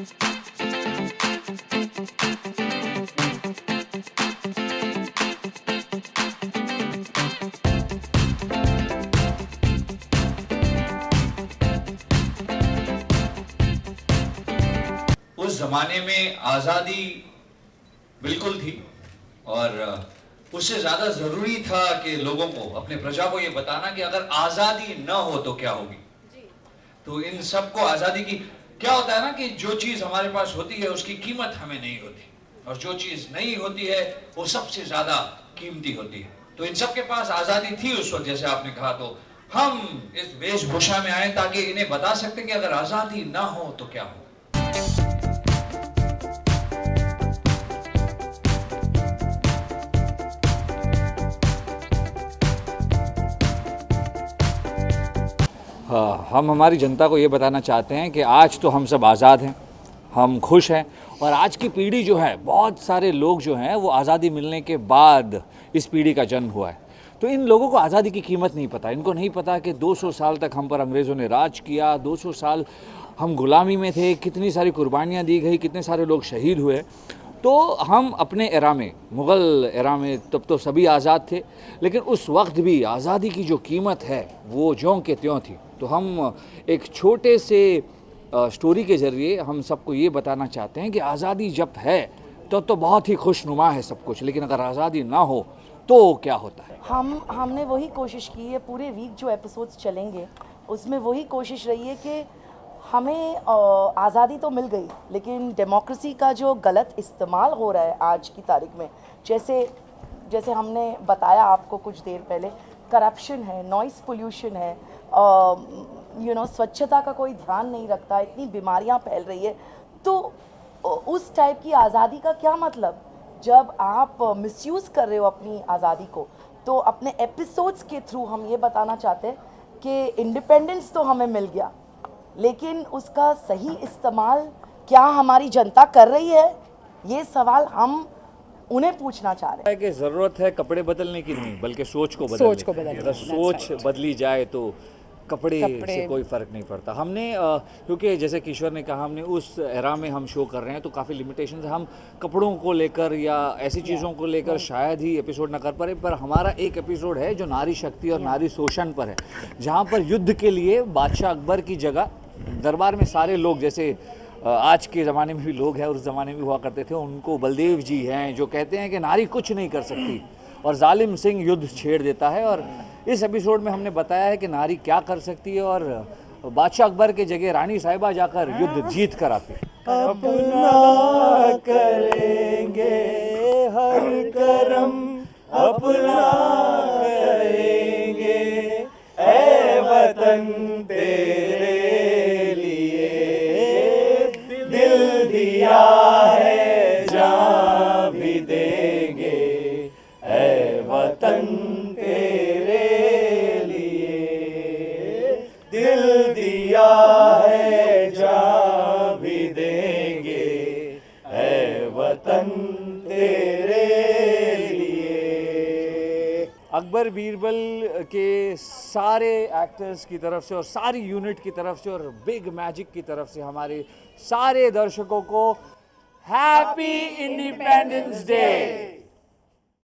उस जमाने में आजादी बिल्कुल थी और उससे ज्यादा जरूरी था कि लोगों को, अपने प्रजा को ये बताना कि अगर आजादी न हो तो क्या होगी। तो इन सबको आजादी की क्या होता है ना कि जो चीज हमारे पास होती है उसकी कीमत हमें नहीं होती, और जो चीज नहीं होती है वो सबसे ज्यादा कीमती होती है। तो इन सब के पास आजादी थी उस वक्त, जैसे आपने कहा। तो हम इस वेशभूषा में आए ताकि इन्हें बता सकते कि अगर आजादी ना हो तो क्या हो। हम हमारी जनता को ये बताना चाहते हैं कि आज तो हम सब आज़ाद हैं, हम खुश हैं, और आज की पीढ़ी जो है, बहुत सारे लोग जो हैं वो आज़ादी मिलने के बाद इस पीढ़ी का जन्म हुआ है। तो इन लोगों को आज़ादी की कीमत नहीं पता। इनको नहीं पता कि 200 साल तक हम पर अंग्रेज़ों ने राज किया, 200 साल हम गुलामी में थे, कितनी सारी कुर्बानियाँ दी गई, कितने सारे लोग शहीद हुए। तो हम अपने एरा में, मुग़ल एरा में, तब तो सभी आज़ाद थे, लेकिन उस वक्त भी आज़ादी की जो कीमत है वो ज्यों के त्यों थी। तो हम एक छोटे से स्टोरी के ज़रिए हम सबको ये बताना चाहते हैं कि आज़ादी जब है तो बहुत ही खुशनुमा है सब कुछ, लेकिन अगर आज़ादी ना हो तो क्या होता है। हमने वही कोशिश की है, पूरे वीक जो एपिसोड्स चलेंगे उसमें वही कोशिश रही है कि हमें आज़ादी तो मिल गई, लेकिन डेमोक्रेसी का जो गलत इस्तेमाल हो रहा है आज की तारीख में, जैसे हमने बताया आपको कुछ देर पहले, करप्शन है, नॉइस पोल्यूशन है, स्वच्छता का कोई ध्यान नहीं रखता, इतनी बीमारियां फैल रही है। तो उस टाइप की आज़ादी का क्या मतलब जब आप मिसयूज़ कर रहे हो अपनी आज़ादी को। तो अपने एपिसोड्स के थ्रू हम ये बताना चाहते हैं कि इंडिपेंडेंस तो हमें मिल गया, लेकिन उसका सही इस्तेमाल क्या हमारी जनता कर रही है, ये सवाल हम उन्हें पूछना चाह रहे हैं। कि ज़रूरत है कपड़े बदलने की नहीं, बल्कि सोच को बदलने। अगर सोच बदली जाए तो कपड़े से कोई फ़र्क नहीं पड़ता। हमने क्योंकि जैसे किशोर ने कहा, हमने उस एरा में हम शो कर रहे हैं तो काफ़ी लिमिटेशंस, हम कपड़ों को लेकर या ऐसी चीज़ों को लेकर शायद ही एपिसोड ना कर पाए। पर हमारा एक एपिसोड है जो नारी शक्ति और नारी शोषण पर है, जहाँ पर युद्ध के लिए बादशाह अकबर की जगह दरबार में सारे लोग, जैसे आज के ज़माने में भी लोग हैं, उस ज़माने में हुआ करते थे, उनको बलदेव जी हैं जो कहते हैं कि नारी कुछ नहीं कर सकती, और जालिम सिंह युद्ध छेड़ देता है। और इस एपिसोड में हमने बताया है कि नारी क्या कर सकती है, और बादशाह अकबर के जगह रानी साहिबा जाकर युद्ध जीत कर आती है। अपना करेंगे हर करम, अपना करेंगे ऐ वतन तेरे लिए, दिल दिया है जान भी देंगे ऐ वतन तेरे लिए, दिल दिया है जान भी देंगे ऐ वतन तेरे लिए। अकबर बीरबल के सारे एक्टर्स की तरफ से और सारी यूनिट की तरफ से और बिग मैजिक की तरफ से हमारे सारे दर्शकों को हैप्पी इंडिपेंडेंस डे।